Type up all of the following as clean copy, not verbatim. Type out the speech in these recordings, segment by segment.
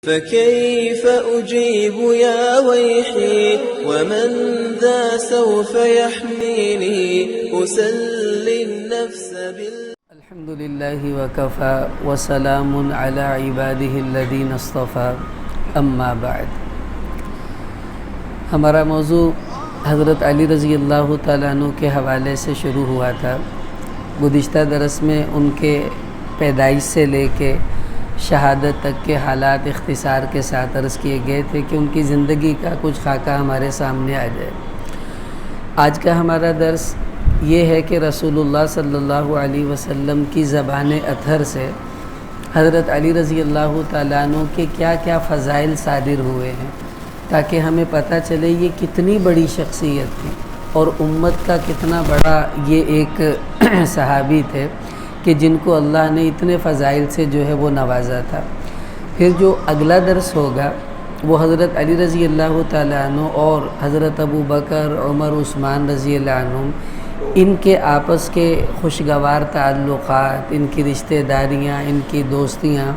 فكيف أجيب يا ويحي ومن ذا سوف يحميني أسلي النفس الحمد لله وكفى وسلام على عباده الذين اصطفى اما بعد۔ ہمارا موضوع حضرت علی رضی اللہ تعالیٰ عنہ کے حوالے سے شروع ہوا تھا۔ گزشتہ درس میں ان کے پیدائش سے لے کے شہادت تک کے حالات اختصار کے ساتھ عرض کیے گئے تھے کہ ان کی زندگی کا کچھ خاکہ ہمارے سامنے آ جائے۔ آج کا ہمارا درس یہ ہے کہ رسول اللہ صلی اللہ علیہ وسلم کی زبان اطہر سے حضرت علی رضی اللہ تعالیٰ عنہ کے کیا کیا فضائل صادر ہوئے ہیں، تاکہ ہمیں پتہ چلے یہ کتنی بڑی شخصیت تھی اور امت کا کتنا بڑا یہ ایک صحابی تھے کہ جن کو اللہ نے اتنے فضائل سے جو ہے وہ نوازا تھا۔ پھر جو اگلا درس ہوگا وہ حضرت علی رضی اللہ تعالیٰ عنہ اور حضرت ابو بکر، عمر، عثمان رضی اللہ عنہ، ان کے آپس کے خوشگوار تعلقات، ان کی رشتہ داریاں، ان کی دوستیاں،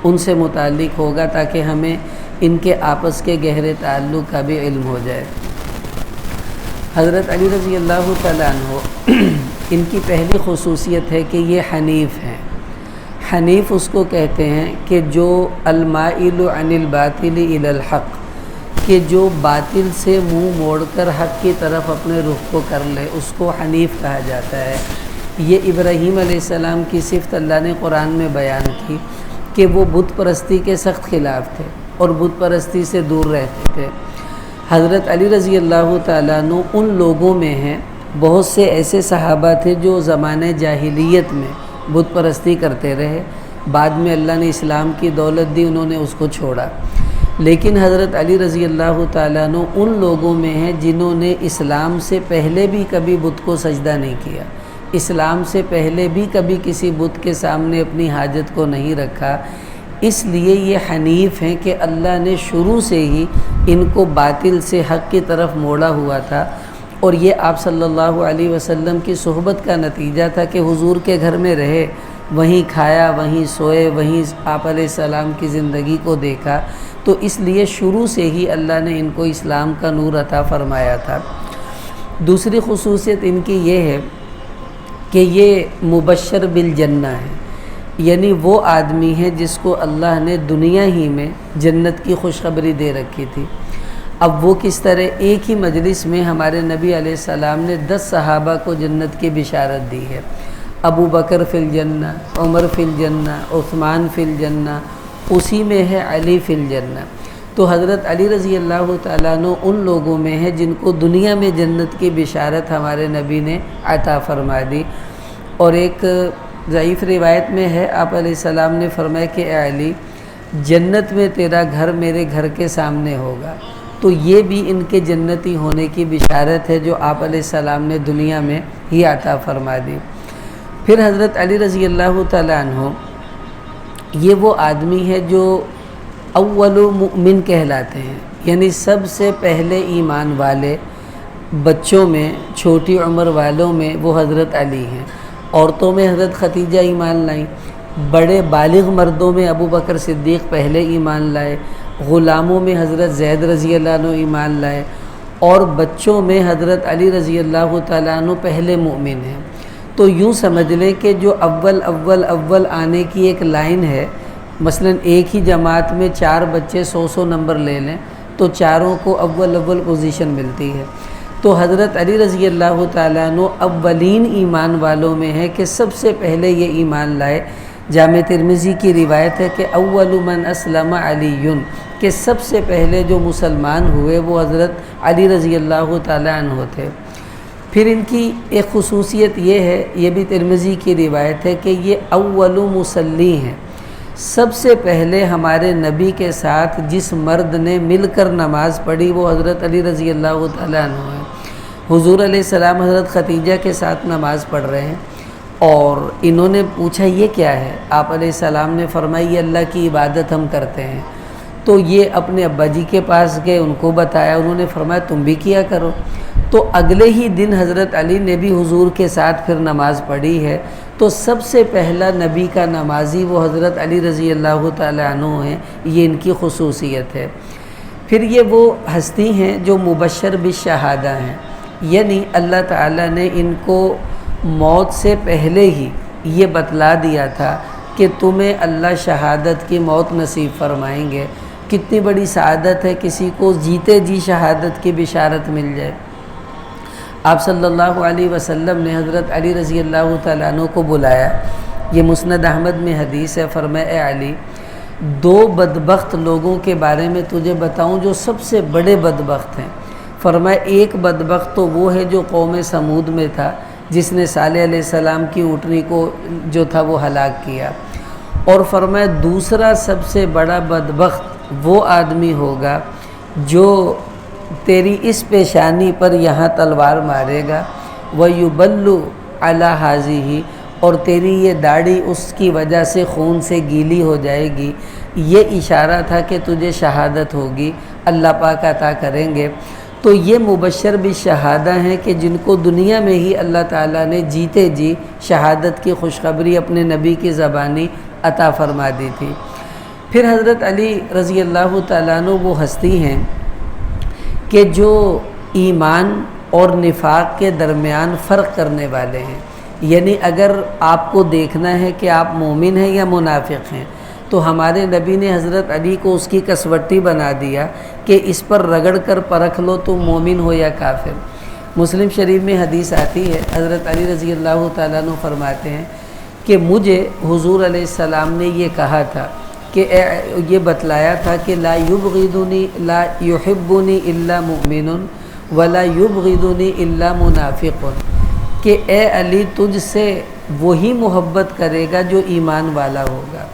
ان سے متعلق ہوگا تاکہ ہمیں ان کے آپس کے گہرے تعلق کا بھی علم ہو جائے۔ حضرت علی رضی اللہ تعالیٰ عنہ ان کی پہلی خصوصیت ہے کہ یہ حنیف ہیں۔ حنیف اس کو کہتے ہیں کہ جو المائل عن الباطل الی الحق، کہ جو باطل سے منہ موڑ کر حق کی طرف اپنے رخ کو کر لے، اس کو حنیف کہا جاتا ہے۔ یہ ابراہیم علیہ السلام کی صفت اللہ نے قرآن میں بیان کی کہ وہ بت پرستی کے سخت خلاف تھے اور بت پرستی سے دور رہتے تھے۔ حضرت علی رضی اللہ تعالیٰ عنہ ان لوگوں میں ہیں، بہت سے ایسے صحابہ تھے جو زمانہ جاہلیت میں بت پرستی کرتے رہے، بعد میں اللہ نے اسلام کی دولت دی، انہوں نے اس کو چھوڑا۔ لیکن حضرت علی رضی اللہ تعالیٰ عنہ ان لوگوں میں ہیں جنہوں نے اسلام سے پہلے بھی کبھی بت کو سجدہ نہیں کیا، اسلام سے پہلے بھی کبھی کسی بت کے سامنے اپنی حاجت کو نہیں رکھا۔ اس لیے یہ حنیف ہیں کہ اللہ نے شروع سے ہی ان کو باطل سے حق کی طرف موڑا ہوا تھا، اور یہ آپ صلی اللہ علیہ وسلم کی صحبت کا نتیجہ تھا کہ حضور کے گھر میں رہے، وہیں کھایا، وہیں سوئے، وہیں آپ علیہ السلام کی زندگی کو دیکھا، تو اس لیے شروع سے ہی اللہ نے ان کو اسلام کا نور عطا فرمایا تھا۔ دوسری خصوصیت ان کی یہ ہے کہ یہ مبشر بالجنہ ہے، یعنی وہ آدمی ہے جس کو اللہ نے دنیا ہی میں جنت کی خوشخبری دے رکھی تھی۔ اب وہ کس طرح؟ ایک ہی مجلس میں ہمارے نبی علیہ السلام نے 10 صحابہ کو جنت کی بشارت دی ہے۔ ابو بکر فی الجنہ، عمر فی الجنہ، عثمان فی الجنہ، اسی میں ہے علی فی الجنہ۔ تو حضرت علی رضی اللہ تعالیٰ عنہ ان لوگوں میں ہے جن کو دنیا میں جنت کی بشارت ہمارے نبی نے عطا فرما دی۔ اور ایک ضعیف روایت میں ہے، آپ علیہ السلام نے فرمایا کہ اے علی، جنت میں تیرا گھر میرے گھر کے سامنے ہوگا۔ تو یہ بھی ان کے جنتی ہونے کی بشارت ہے جو آپ علیہ السلام نے دنیا میں ہی عطا فرما دی۔ پھر حضرت علی رضی اللہ تعالیٰ عنہ یہ وہ آدمی ہے جو اول مؤمن کہلاتے ہیں، یعنی سب سے پہلے ایمان والے بچوں میں، چھوٹی عمر والوں میں وہ حضرت علی ہیں۔ عورتوں میں حضرت خدیجہ ایمان لائیں، بڑے بالغ مردوں میں ابو بکر صدیق پہلے ایمان لائے، غلاموں میں حضرت زید رضی اللہ عنہ ایمان لائے، اور بچوں میں حضرت علی رضی اللہ تعالیٰ عنہ پہلے مومن ہیں۔ تو یوں سمجھ لیں کہ جو اول آنے کی ایک لائن ہے، مثلا ایک ہی جماعت میں 4 بچے 100 نمبر لے لیں تو چاروں کو اول پوزیشن ملتی ہے۔ تو حضرت علی رضی اللہ تعالیٰ عنہ اولین ایمان والوں میں ہے کہ سب سے پہلے یہ ایمان لائے۔ جامع ترمذی کی روایت ہے کہ اول من اسلم علی، کہ سب سے پہلے جو مسلمان ہوئے وہ حضرت علی رضی اللہ تعالیٰ عنہ تھے۔ پھر ان کی ایک خصوصیت یہ ہے، یہ بھی ترمذی کی روایت ہے کہ یہ اول مصلی ہیں، سب سے پہلے ہمارے نبی کے ساتھ جس مرد نے مل کر نماز پڑھی وہ حضرت علی رضی اللہ تعالیٰ عنہ ہیں۔ حضور علیہ السلام حضرت خدیجہ کے ساتھ نماز پڑھ رہے ہیں اور انہوں نے پوچھا یہ کیا ہے؟ آپ علیہ السلام نے فرمایا یہ اللہ کی عبادت ہم کرتے ہیں۔ تو یہ اپنے ابا جی کے پاس گئے، ان کو بتایا، انہوں نے فرمایا تم بھی کیا کرو۔ تو اگلے ہی دن حضرت علی نے بھی حضور کے ساتھ پھر نماز پڑھی ہے۔ تو سب سے پہلا نبی کا نمازی وہ حضرت علی رضی اللہ تعالیٰ عنہ ہیں، یہ ان کی خصوصیت ہے۔ پھر یہ وہ ہستی ہیں جو مبشر بالشہادہ ہیں، یعنی اللہ تعالیٰ نے ان کو موت سے پہلے ہی یہ بتلا دیا تھا کہ تمہیں اللہ شہادت کی موت نصیب فرمائیں گے۔ کتنی بڑی سعادت ہے کسی کو جیتے جی شہادت کی بشارت مل جائے۔ آپ صلی اللہ علیہ وسلم نے حضرت علی رضی اللہ تعالیٰ عنہ کو بلایا، یہ مسند احمد میں حدیث ہے، فرمایا اے علی، دو بدبخت لوگوں کے بارے میں تجھے بتاؤں جو سب سے بڑے بدبخت ہیں۔ فرمایا ایک بدبخت تو وہ ہے جو قوم سمود میں تھا، جس نے صالح علیہ السلام کی اونٹنی کو جو تھا وہ ہلاک کیا، اور فرمایا دوسرا سب سے بڑا بدبخت وہ آدمی ہوگا جو تیری اس پیشانی پر یہاں تلوار مارے گا، وَيُبَلُّ عَلَى هَذِهِ، اور تیری یہ داڑھی اس کی وجہ سے خون سے گیلی ہو جائے گی۔ یہ اشارہ تھا کہ تجھے شہادت ہوگی، اللہ پاک عطا کریں گے۔ تو یہ مبشر بالشہادہ ہیں کہ جن کو دنیا میں ہی اللہ تعالیٰ نے جیتے جی شہادت کی خوشخبری اپنے نبی کی زبانی عطا فرما دی تھی۔ پھر حضرت علی رضی اللہ تعالیٰ عنہ وہ ہستی ہیں کہ جو ایمان اور نفاق کے درمیان فرق کرنے والے ہیں، یعنی اگر آپ کو دیکھنا ہے کہ آپ مومن ہیں یا منافق ہیں تو ہمارے نبی نے حضرت علی کو اس کی کسوٹی بنا دیا کہ اس پر رگڑ کر پرکھ لو تم مومن ہو یا کافر۔ مسلم شریف میں حدیث آتی ہے، حضرت علی رضی اللہ تعالیٰ عنہ فرماتے ہیں کہ مجھے حضور علیہ السلام نے یہ کہا تھا کہ یہ بتلایا تھا کہ لا یبغضنی لا یحبنی الا مؤمن ولا یبغضنی الا منافق، کہ اے علی تجھ سے وہی محبت کرے گا جو ایمان والا ہوگا،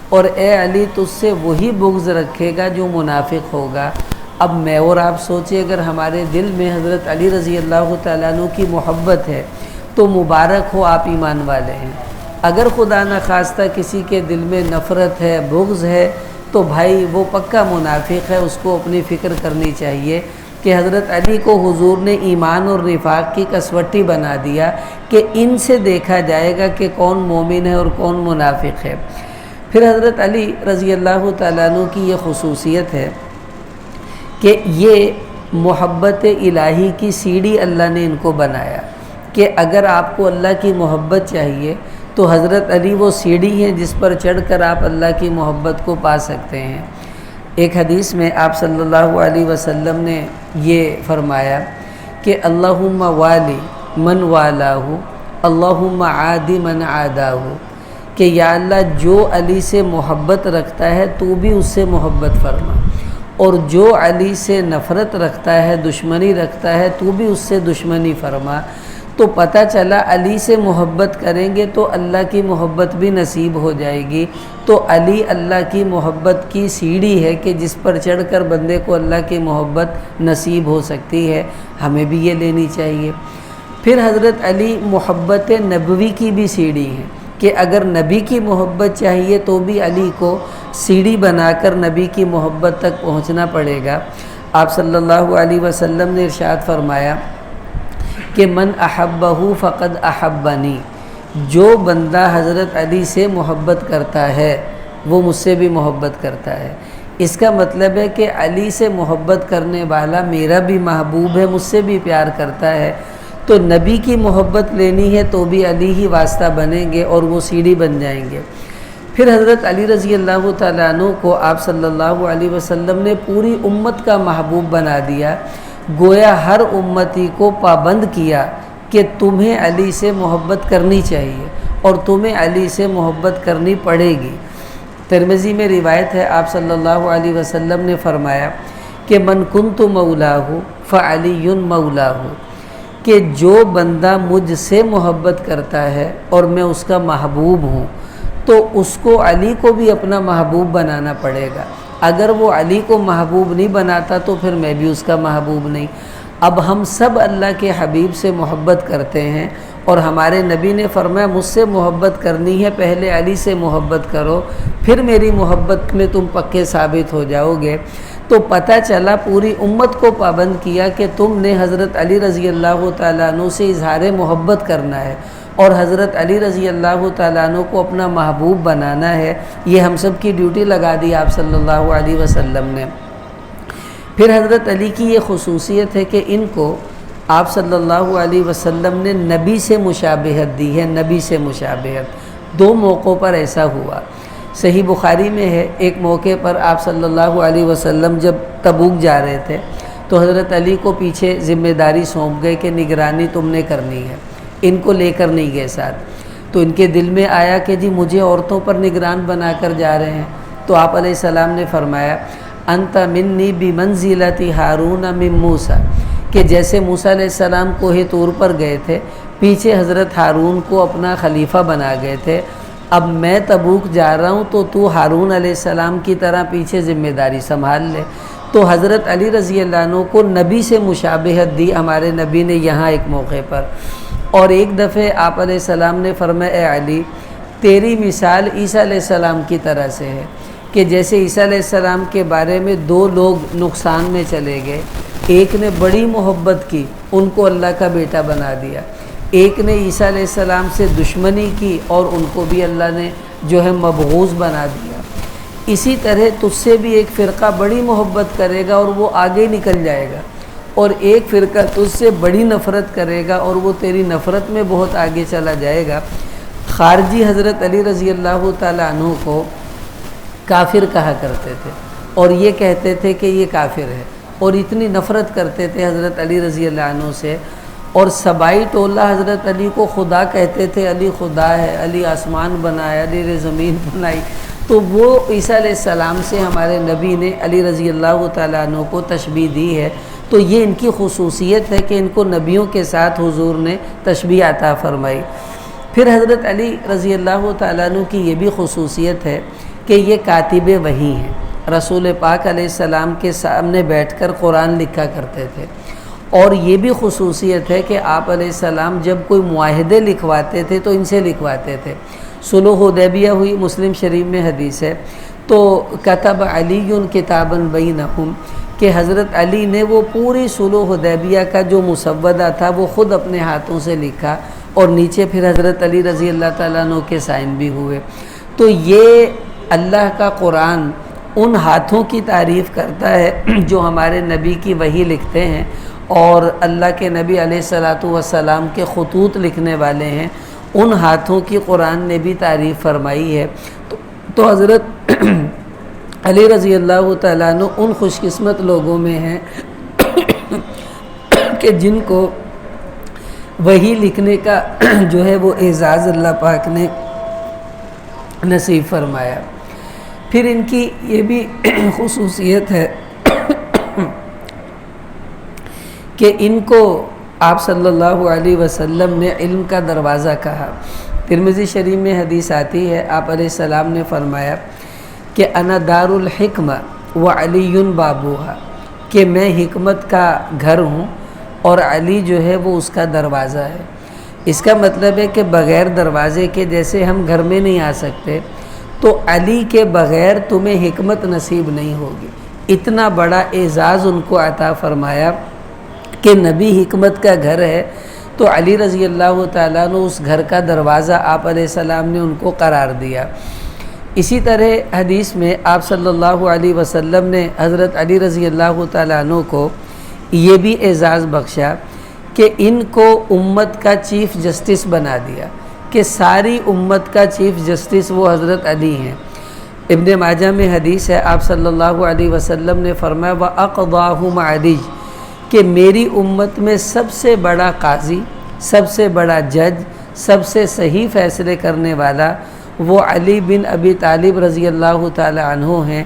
اور اے علی تجھ سے وہی بغض رکھے گا جو منافق ہوگا۔ اب میں اور آپ سوچیں اگر ہمارے دل میں حضرت علی رضی اللہ تعالیٰ عنہ کی محبت ہے تو مبارک ہو آپ ایمان والے ہیں، اگر خدا نخواستہ کسی کے دل میں نفرت ہے، بغض ہے، تو بھائی وہ پکا منافق ہے، اس کو اپنی فکر کرنی چاہیے کہ حضرت علی کو حضور نے ایمان اور نفاق کی کسوٹی بنا دیا کہ ان سے دیکھا جائے گا کہ کون مومن ہے اور کون منافق ہے۔ پھر حضرت علی رضی اللہ تعالیٰ عنہ کی یہ خصوصیت ہے کہ یہ محبت الہی کی سیڑھی اللہ نے ان کو بنایا کہ اگر آپ کو اللہ کی محبت چاہیے تو حضرت علی وہ سیڑھی ہیں جس پر چڑھ کر آپ اللہ کی محبت کو پا سکتے ہیں۔ ایک حدیث میں آپ صلی اللہ علیہ وسلم نے یہ فرمایا کہ اللہم والی من والاہ اللہم عادی من عاداہ، کہ یا اللہ جو علی سے محبت رکھتا ہے تو بھی اس سے محبت فرما، اور جو علی سے نفرت رکھتا ہے، دشمنی رکھتا ہے، تو بھی اس سے دشمنی فرما۔ تو پتہ چلا علی سے محبت کریں گے تو اللہ کی محبت بھی نصیب ہو جائے گی۔ تو علی اللہ کی محبت کی سیڑھی ہے کہ جس پر چڑھ کر بندے کو اللہ کی محبت نصیب ہو سکتی ہے، ہمیں بھی یہ لینی چاہیے۔ پھر حضرت علی محبت نبوی کی بھی سیڑھی ہے کہ اگر نبی کی محبت چاہیے تو بھی علی کو سیڑھی بنا کر نبی کی محبت تک پہنچنا پڑے گا۔ آپ صلی اللہ علیہ وسلم نے ارشاد فرمایا کہ من احبہ فقد احبنی، جو بندہ حضرت علی سے محبت کرتا ہے وہ مجھ سے بھی محبت کرتا ہے۔ اس کا مطلب ہے کہ علی سے محبت کرنے والا میرا بھی محبوب ہے، مجھ سے بھی پیار کرتا ہے۔ تو نبی کی محبت لینی ہے تو بھی علی ہی واسطہ بنیں گے اور وہ سیڑھی بن جائیں گے۔ پھر حضرت علی رضی اللہ تعالیٰ عنہ کو آپ صلی اللہ علیہ وسلم نے پوری امت کا محبوب بنا دیا، گویا ہر امتی کو پابند کیا کہ تمہیں علی سے محبت کرنی چاہیے اور تمہیں علی سے محبت کرنی پڑے گی۔ ترمذی میں روایت ہے، آپ صلی اللہ علیہ وسلم نے فرمایا کہ من کنت مولاہ فعلی مولاہ، کہ جو بندہ مجھ سے محبت کرتا ہے اور میں اس کا محبوب ہوں تو اس کو علی کو بھی اپنا محبوب بنانا پڑے گا۔ اگر وہ علی کو محبوب نہیں بناتا تو پھر میں بھی اس کا محبوب نہیں۔ اب ہم سب اللہ کے حبیب سے محبت کرتے ہیں اور ہمارے نبی نے فرمایا مجھ سے محبت کرنی ہے پہلے علی سے محبت کرو، پھر میری محبت میں تم پکے ثابت ہو جاؤ گے۔ تو پتہ چلا پوری امت کو پابند کیا کہ تم نے حضرت علی رضی اللہ تعالیٰ عنہ سے اظہار محبت کرنا ہے، اور حضرت علی رضی اللہ تعالیٰ عنہ کو اپنا محبوب بنانا ہے، یہ ہم سب کی ڈیوٹی لگا دی آپ صلی اللہ علیہ وسلم نے۔ پھر حضرت علی کی یہ خصوصیت ہے کہ ان کو آپ صلی اللہ علیہ وسلم نے نبی سے مشابہت دی ہے، نبی سے مشابہت۔ دو موقعوں پر ایسا ہوا۔ صحیح بخاری میں ہے، ایک موقع پر آپ صلی اللہ علیہ وسلم جب تبوک جا رہے تھے تو حضرت علی کو پیچھے ذمہ داری سونپ گئے کہ نگرانی تم نے کرنی ہے، ان کو لے کر نہیں گئے ساتھ۔ تو ان کے دل میں آیا کہ جی مجھے عورتوں پر نگران بنا کر جا رہے ہیں، تو آپ علیہ السلام نے فرمایا انت منی بمنزلۃ ہارون من موسیٰ، کہ جیسے موسیٰ علیہ السلام کوہ طور پر گئے تھے، پیچھے حضرت ہارون کو اپنا خلیفہ بنا گئے تھے، اب میں تبوک جا رہا ہوں تو ہارون علیہ السلام کی طرح پیچھے ذمہ داری سنبھال لے۔ تو حضرت علی رضی اللہ عنہ کو نبی سے مشابہت دی ہمارے نبی نے یہاں ایک موقع پر۔ اور ایک دفعہ آپ علیہ السلام نے فرمایا اے علی تیری مثال عیسیٰ علیہ السلام کی طرح سے ہے، کہ جیسے عیسیٰ علیہ السلام کے بارے میں دو لوگ نقصان میں چلے گئے، ایک نے بڑی محبت کی، ان کو اللہ کا بیٹا بنا دیا، ایک نے عیسیٰ علیہ السلام سے دشمنی کی اور ان کو بھی اللہ نے جو ہے مبغوض بنا دیا۔ اسی طرح تجھ سے بھی ایک فرقہ بڑی محبت کرے گا اور وہ آگے نکل جائے گا، اور ایک فرقہ تجھ سے بڑی نفرت کرے گا اور وہ تیری نفرت میں بہت آگے چلا جائے گا۔ خارجی حضرت علی رضی اللہ تعالیٰ عنہ کو کافر کہا کرتے تھے اور یہ کہتے تھے کہ یہ کافر ہے، اور اتنی نفرت کرتے تھے حضرت علی رضی اللہ عنہ سے، اور سبائی ٹولہ حضرت علی کو خدا کہتے تھے، علی خدا ہے، علی آسمان بنایا، علی نے زمین بنائی۔ تو وہ عیسیٰ علیہ السلام سے ہمارے نبی نے علی رضی اللہ تعالیٰ عنہ کو تشبیہ دی ہے۔ تو یہ ان کی خصوصیت ہے کہ ان کو نبیوں کے ساتھ حضور نے تشبیہ عطا فرمائی۔ پھر حضرت علی رضی اللہ تعالیٰ عنہ کی یہ بھی خصوصیت ہے کہ یہ کاتب وحی ہیں، رسول پاک علیہ السلام کے سامنے بیٹھ کر قرآن لکھا کرتے تھے۔ اور یہ بھی خصوصیت ہے کہ آپ علیہ السلام جب کوئی معاہدے لکھواتے تھے تو ان سے لکھواتے تھے۔ صلح حدیبیہ ہوئی، مسلم شریف میں حدیث ہے، تو کتب علی کتابا بینہم، کہ حضرت علی نے وہ پوری صلح حدیبیہ کا جو مسودہ تھا وہ خود اپنے ہاتھوں سے لکھا، اور نیچے پھر حضرت علی رضی اللہ تعالیٰ عنہ کے سائن بھی ہوئے۔ تو یہ اللہ کا قرآن ان ہاتھوں کی تعریف کرتا ہے جو ہمارے نبی کی وحی لکھتے ہیں، اور اللہ کے نبی علیہ الصلاۃ والسلام کے خطوط لکھنے والے ہیں، ان ہاتھوں کی قرآن نے بھی تعریف فرمائی ہے۔ تو حضرت علی رضی اللہ تعالیٰ عنہ ان خوش قسمت لوگوں میں ہیں کہ جن کو وحی لکھنے کا جو ہے وہ اعزاز اللہ پاک نے نصیب فرمایا۔ پھر ان کی یہ بھی خصوصیت ہے کہ ان کو آپ صلی اللہ علیہ وسلم نے علم کا دروازہ کہا۔ ترمذی شریف میں حدیث آتی ہے، آپ علیہ السلام نے فرمایا کہ انا دار الحکمہ وعلی بابوہا، کہ میں حکمت کا گھر ہوں اور علی جو ہے وہ اس کا دروازہ ہے۔ اس کا مطلب ہے کہ بغیر دروازے کے جیسے ہم گھر میں نہیں آ سکتے، تو علی کے بغیر تمہیں حکمت نصیب نہیں ہوگی۔ اتنا بڑا اعزاز ان کو عطا فرمایا کہ نبی حکمت کا گھر ہے، تو علی رضی اللہ تعالیٰ نے اس گھر کا دروازہ آپ علیہ السلام نے ان کو قرار دیا۔ اسی طرح حدیث میں آپ صلی اللہ علیہ وسلم نے حضرت علی رضی اللہ تعالیٰ عنہ کو یہ بھی اعزاز بخشا کہ ان کو امت کا چیف جسٹس بنا دیا، کہ ساری امت کا چیف جسٹس وہ حضرت علی ہیں۔ ابن ماجہ میں حدیث ہے، آپ صلی اللہ علیہ وسلم نے فرمایا وَأَقْضَاهُمْ عَلِيٌّ، کہ میری امت میں سب سے بڑا قاضی، سب سے بڑا جج، سب سے صحیح فیصلے کرنے والا وہ علی بن ابی طالب رضی اللہ تعالی عنہ ہیں،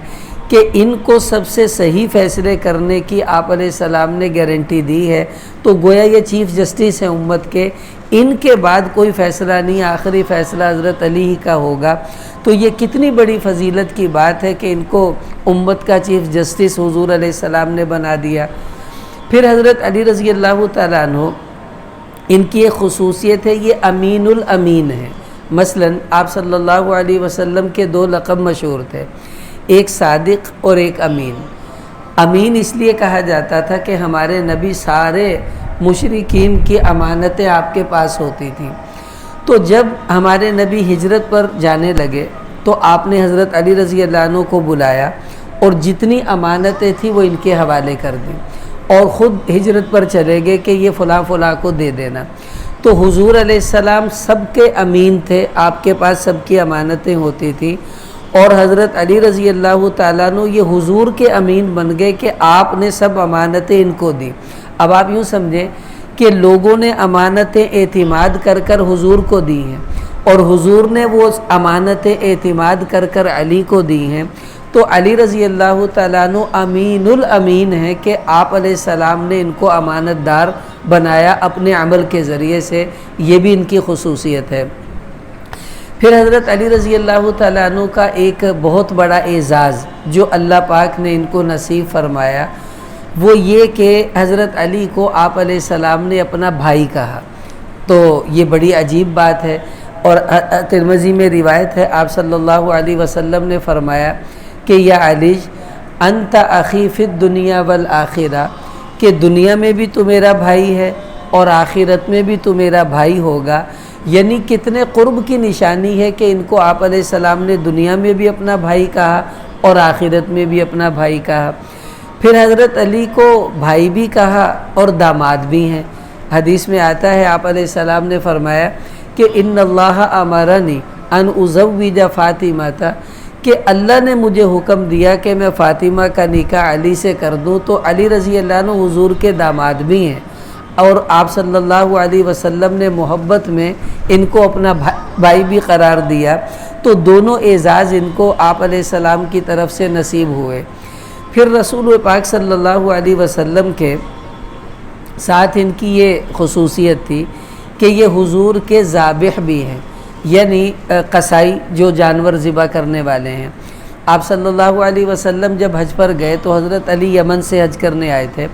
کہ ان کو سب سے صحیح فیصلے کرنے کی آپ علیہ السلام نے گارنٹی دی ہے۔ تو گویا یہ چیف جسٹس ہیں امت کے، ان کے بعد کوئی فیصلہ نہیں، آخری فیصلہ حضرت علی ہی کا ہوگا۔ تو یہ کتنی بڑی فضیلت کی بات ہے کہ ان کو امت کا چیف جسٹس حضور علیہ السلام نے بنا دیا۔ پھر حضرت علی رضی اللہ تعالیٰ عنہ ان کی ایک خصوصیت ہے، یہ امین الامین ہے۔ مثلا آپ صلی اللہ علیہ وسلم کے دو لقب مشہور تھے، ایک صادق اور ایک امین۔ امین اس لیے کہا جاتا تھا کہ ہمارے نبی سارے مشرکین کی امانتیں آپ کے پاس ہوتی تھیں، تو جب ہمارے نبی ہجرت پر جانے لگے تو آپ نے حضرت علی رضی اللہ عنہ کو بلایا اور جتنی امانتیں تھیں وہ ان کے حوالے کر دی اور خود ہجرت پر چلے گئے کہ یہ فلاں فلاں کو دے دینا۔ تو حضور علیہ السلام سب کے امین تھے، آپ کے پاس سب کی امانتیں ہوتی تھیں، اور حضرت علی رضی اللہ تعالیٰ عنہ یہ حضور کے امین بن گئے کہ آپ نے سب امانتیں ان کو دی۔ اب آپ یوں سمجھیں کہ لوگوں نے امانتیں اعتماد کر کر حضور کو دی ہیں اور حضور نے وہ امانتیں اعتماد کر کر علی کو دی ہیں، تو علی رضی اللہ تعالیٰ عنہ امین الامین ہے کہ آپ علیہ السلام نے ان کو امانت دار بنایا اپنے عمل کے ذریعے سے، یہ بھی ان کی خصوصیت ہے۔ پھر حضرت علی رضی اللہ تعالیٰ عنہ کا ایک بہت بڑا اعزاز جو اللہ پاک نے ان کو نصیب فرمایا وہ یہ کہ حضرت علی کو آپ علیہ السلام نے اپنا بھائی کہا، تو یہ بڑی عجیب بات ہے۔ اور ترمذی میں روایت ہے، آپ صلی اللہ علیہ وسلم نے فرمایا کہ یا علی انت اخی فی الدنیا والآخرہ، کہ دنیا میں بھی تو میرا بھائی ہے اور آخرت میں بھی تو میرا بھائی ہوگا۔ یعنی کتنے قرب کی نشانی ہے کہ ان کو آپ علیہ السلام نے دنیا میں بھی اپنا بھائی کہا اور آخرت میں بھی اپنا بھائی کہا۔ پھر حضرت علی کو بھائی بھی کہا اور داماد بھی ہیں۔ حدیث میں آتا ہے آپ علیہ السلام نے فرمایا کہ ان اللہ امرنی ان ازوج فاطمہ تھا، کہ اللہ نے مجھے حکم دیا کہ میں فاطمہ کا نکاح علی سے کر دوں، تو علی رضی اللہ عنہ حضور کے داماد بھی ہیں اور آپ صلی اللہ علیہ وسلم نے محبت میں ان کو اپنا بھائی بھی قرار دیا، تو دونوں اعزاز ان کو آپ علیہ السلام کی طرف سے نصیب ہوئے۔ پھر رسول پاک صلی اللہ علیہ وسلم کے ساتھ ان کی یہ خصوصیت تھی کہ یہ حضور کے ذابح بھی ہیں، یعنی قصائی جو جانور ذبح کرنے والے ہیں۔ آپ صلی اللہ علیہ وسلم جب حج پر گئے تو حضرت علی یمن سے حج کرنے آئے تھے،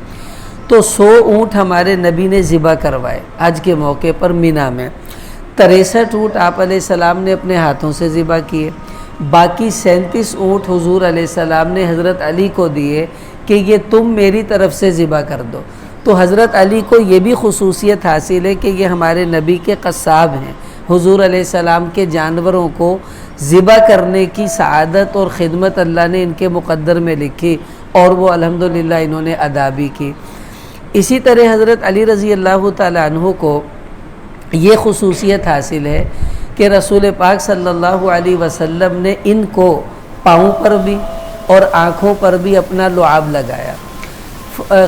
تو 100 اونٹ ہمارے نبی نے ذبح کروائے حج کے موقع پر مینا میں۔ 63 اونٹ آپ علیہ السلام نے اپنے ہاتھوں سے ذبح کیے، باقی 37 اونٹ حضور علیہ السلام نے حضرت علی کو دیے کہ یہ تم میری طرف سے ذبح کر دو۔ تو حضرت علی کو یہ بھی خصوصیت حاصل ہے کہ یہ ہمارے نبی کے قصاب ہیں، حضور علیہ السلام کے جانوروں کو ذبح کرنے کی سعادت اور خدمت اللہ نے ان کے مقدر میں لکھی اور وہ الحمدللہ انہوں نے ادا بھی کی۔ اسی طرح حضرت علی رضی اللہ تعالیٰ عنہ کو یہ خصوصیت حاصل ہے کہ رسول پاک صلی اللہ علیہ وسلم نے ان کو پاؤں پر بھی اور آنکھوں پر بھی اپنا لعاب لگایا۔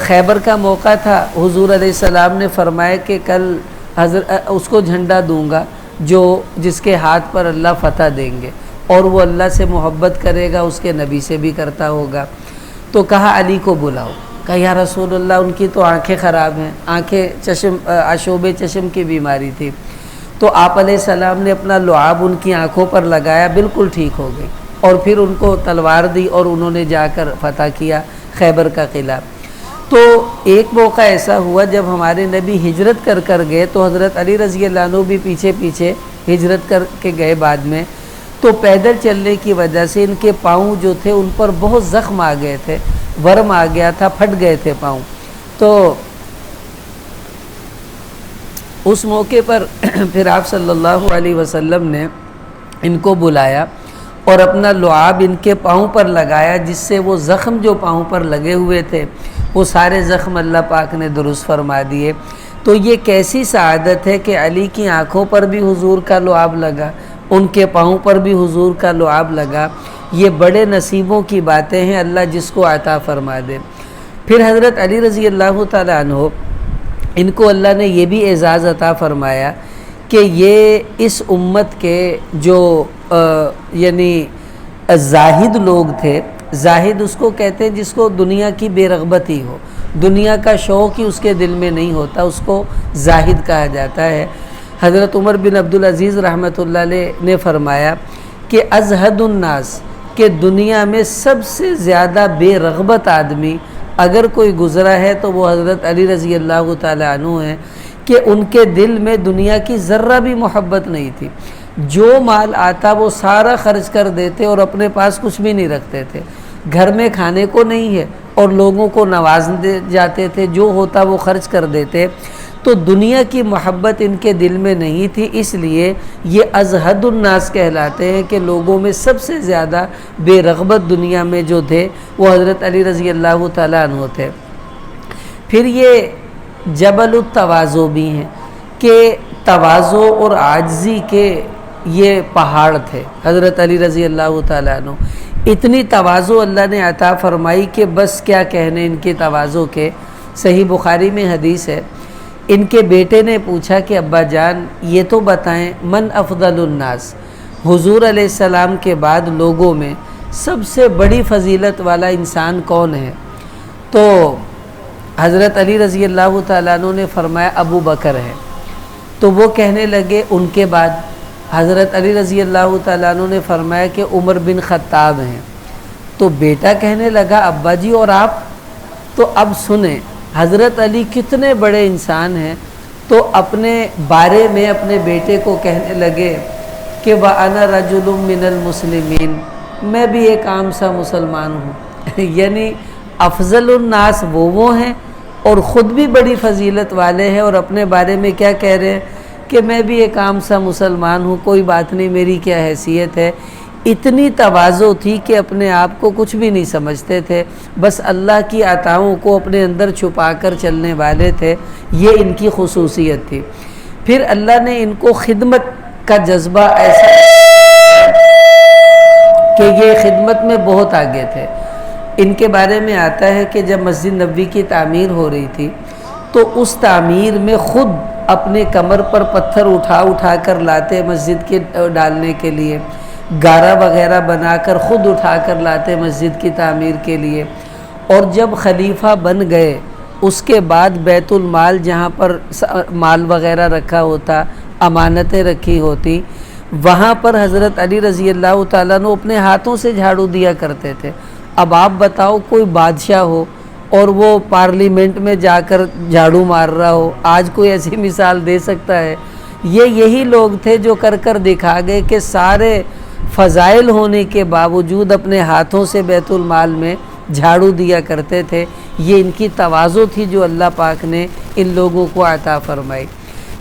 خیبر کا موقع تھا، حضور علیہ السلام نے فرمایا کہ کل اس کو جھنڈا دوں گا جس کے ہاتھ پر اللہ فتح دیں گے، اور وہ اللہ سے محبت کرے گا، اس کے نبی سے بھی کرتا ہوگا۔ تو کہا علی کو بلاؤ، کہا یا رسول اللہ ان کی تو آنکھیں خراب ہیں، آشوب چشم کی بیماری تھی۔ تو آپ علیہ السلام نے اپنا لعاب ان کی آنکھوں پر لگایا، بالکل ٹھیک ہو گئی، اور پھر ان کو تلوار دی اور انہوں نے جا کر فتح کیا خیبر کا قلعہ۔ تو ایک موقع ایسا ہوا جب ہمارے نبی ہجرت کر گئے تو حضرت علی رضی اللہ عنہ بھی پیچھے پیچھے ہجرت کر کے گئے بعد میں، تو پیدل چلنے کی وجہ سے ان کے پاؤں جو تھے ان پر بہت زخم آ گئے تھے، ورم آ گیا تھا، پھٹ گئے تھے پاؤں۔ تو اس موقع پر پھر آپ صلی اللہ علیہ وسلم نے ان کو بلایا اور اپنا لعاب ان کے پاؤں پر لگایا، جس سے وہ زخم جو پاؤں پر لگے ہوئے تھے وہ سارے زخم اللہ پاک نے درست فرما دیے۔ تو یہ کیسی سعادت ہے کہ علی کی آنکھوں پر بھی حضور کا لعاب لگا، ان کے پاؤں پر بھی حضور کا لعاب لگا۔ یہ بڑے نصیبوں کی باتیں ہیں، اللہ جس کو عطا فرما دے۔ پھر حضرت علی رضی اللہ تعالیٰ عنہ ان کو اللہ نے یہ بھی اعزاز عطا فرمایا کہ یہ اس امت کے جو یعنی زاہد لوگ تھے، زاہد اس کو کہتے ہیں جس کو دنیا کی بے رغبتی ہو، دنیا کا شوق ہی اس کے دل میں نہیں ہوتا، اس کو زاہد کہا جاتا ہے۔ حضرت عمر بن عبدالعزیز رحمۃ اللہ علیہ نے فرمایا کہ ازہد الناس، کہ دنیا میں سب سے زیادہ بے رغبت آدمی اگر کوئی گزرا ہے تو وہ حضرت علی رضی اللہ تعالیٰ عنہ ہیں، کہ ان کے دل میں دنیا کی ذرہ بھی محبت نہیں تھی، جو مال آتا وہ سارا خرچ کر دیتے اور اپنے پاس کچھ بھی نہیں رکھتے تھے، گھر میں کھانے کو نہیں ہے اور لوگوں کو نواز دے جاتے تھے، جو ہوتا وہ خرچ کر دیتے۔ تو دنیا کی محبت ان کے دل میں نہیں تھی، اس لیے یہ ازہد الناس کہلاتے ہیں کہ لوگوں میں سب سے زیادہ بے رغبت دنیا میں جو تھے وہ حضرت علی رضی اللہ تعالیٰ عنہ تھے۔ پھر یہ جبل التواضع بھی ہیں کہ تواضع اور عاجزی کے یہ پہاڑ تھے حضرت علی رضی اللہ تعالیٰ عنہ۔ اتنی تواضع اللہ نے عطا فرمائی کہ بس کیا کہنے ان کے تواضع کے۔ صحیح بخاری میں حدیث ہے، ان کے بیٹے نے پوچھا کہ ابا جان یہ تو بتائیں من افضل الناس، حضور علیہ السلام کے بعد لوگوں میں سب سے بڑی فضیلت والا انسان کون ہے؟ تو حضرت علی رضی اللہ تعالیٰ عنہ نے فرمایا ابو بکر ہے۔ تو وہ کہنے لگے ان کے بعد؟ حضرت علی رضی اللہ تعالیٰ عنہ نے فرمایا کہ عمر بن خطاب ہیں۔ تو بیٹا کہنے لگا ابا جی اور آپ؟ تو اب سنیں حضرت علی کتنے بڑے انسان ہیں، تو اپنے بارے میں اپنے بیٹے کو کہنے لگے کہ وَأَنَا رَجُلٌ مِّنَ الْمُسْلِمِينَ، میں بھی ایک عام سا مسلمان ہوں۔ یعنی افضل الناس وہ ہیں اور خود بھی بڑی فضیلت والے ہیں، اور اپنے بارے میں کیا کہہ رہے ہیں کہ میں بھی ایک عام سا مسلمان ہوں، کوئی بات نہیں، میری کیا حیثیت ہے۔ اتنی تواضع تھی کہ اپنے آپ کو کچھ بھی نہیں سمجھتے تھے، بس اللہ کی عطاؤں کو اپنے اندر چھپا کر چلنے والے تھے، یہ ان کی خصوصیت تھی۔ پھر اللہ نے ان کو خدمت کا جذبہ ایسا کہ یہ خدمت میں بہت آگے تھے۔ ان کے بارے میں آتا ہے کہ جب مسجد نبوی کی تعمیر ہو رہی تھی تو اس تعمیر میں خود اپنے کمر پر پتھر اٹھا کر لاتے مسجد کے ڈالنے کے لیے، گارا وغیرہ بنا کر خود اٹھا کر لاتے مسجد کی تعمیر کے لیے۔ اور جب خلیفہ بن گئے اس کے بعد بیت المال جہاں پر مال وغیرہ رکھا ہوتا، امانتیں رکھی ہوتی، وہاں پر حضرت علی رضی اللہ تعالیٰ نے اپنے ہاتھوں سے جھاڑو دیا کرتے تھے۔ اب آپ بتاؤ کوئی بادشاہ ہو اور وہ پارلیمنٹ میں جا کر جھاڑو مار رہا ہو، آج کوئی ایسی مثال دے سکتا ہے؟ یہی لوگ تھے جو کر دکھا گئے کہ سارے فضائل ہونے کے باوجود اپنے ہاتھوں سے بیت المال میں جھاڑو دیا کرتے تھے۔ یہ ان کی تواضع تھی جو اللہ پاک نے ان لوگوں کو عطا فرمائی۔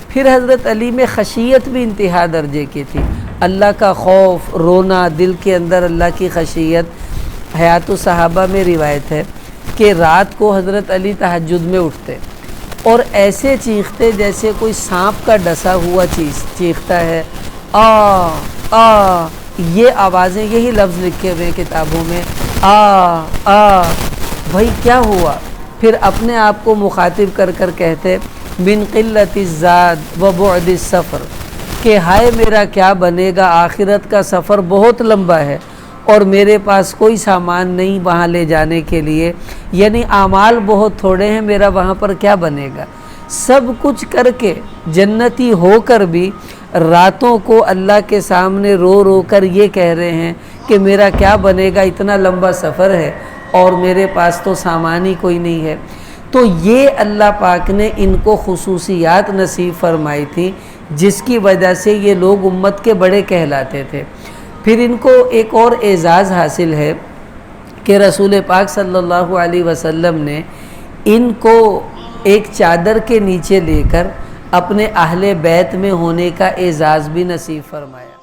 پھر حضرت علی میں خشیت بھی انتہا درجے کی تھی، اللہ کا خوف، رونا، دل کے اندر اللہ کی خشیت۔ حیات الصحابہ میں روایت ہے کہ رات کو حضرت علی تہجد میں اٹھتے اور ایسے چیختے جیسے کوئی سانپ کا ڈسا ہوا چیختا ہے، آ آ، یہ آوازیں، یہی لفظ لکھے ہوئے کتابوں میں، آ آ، بھائی کیا ہوا؟ پھر اپنے آپ کو مخاطب کر کہتے من قلت الزاد و بعد السفر، کہ ہائے میرا کیا بنے گا، آخرت کا سفر بہت لمبا ہے اور میرے پاس کوئی سامان نہیں وہاں لے جانے کے لیے، یعنی اعمال بہت تھوڑے ہیں، میرا وہاں پر کیا بنے گا۔ سب کچھ کر کے جنتی ہو کر بھی راتوں کو اللہ کے سامنے رو کر یہ کہہ رہے ہیں کہ میرا کیا بنے گا، اتنا لمبا سفر ہے اور میرے پاس تو سامان ہی کوئی نہیں ہے۔ تو یہ اللہ پاک نے ان کو خصوصیات نصیب فرمائی تھی جس کی وجہ سے یہ لوگ امت کے بڑے کہلاتے تھے۔ پھر ان کو ایک اور اعزاز حاصل ہے کہ رسول پاک صلی اللہ علیہ وسلم نے ان کو ایک چادر کے نیچے لے کر اپنے اہل بیت میں ہونے کا اعزاز بھی نصیب فرمایا۔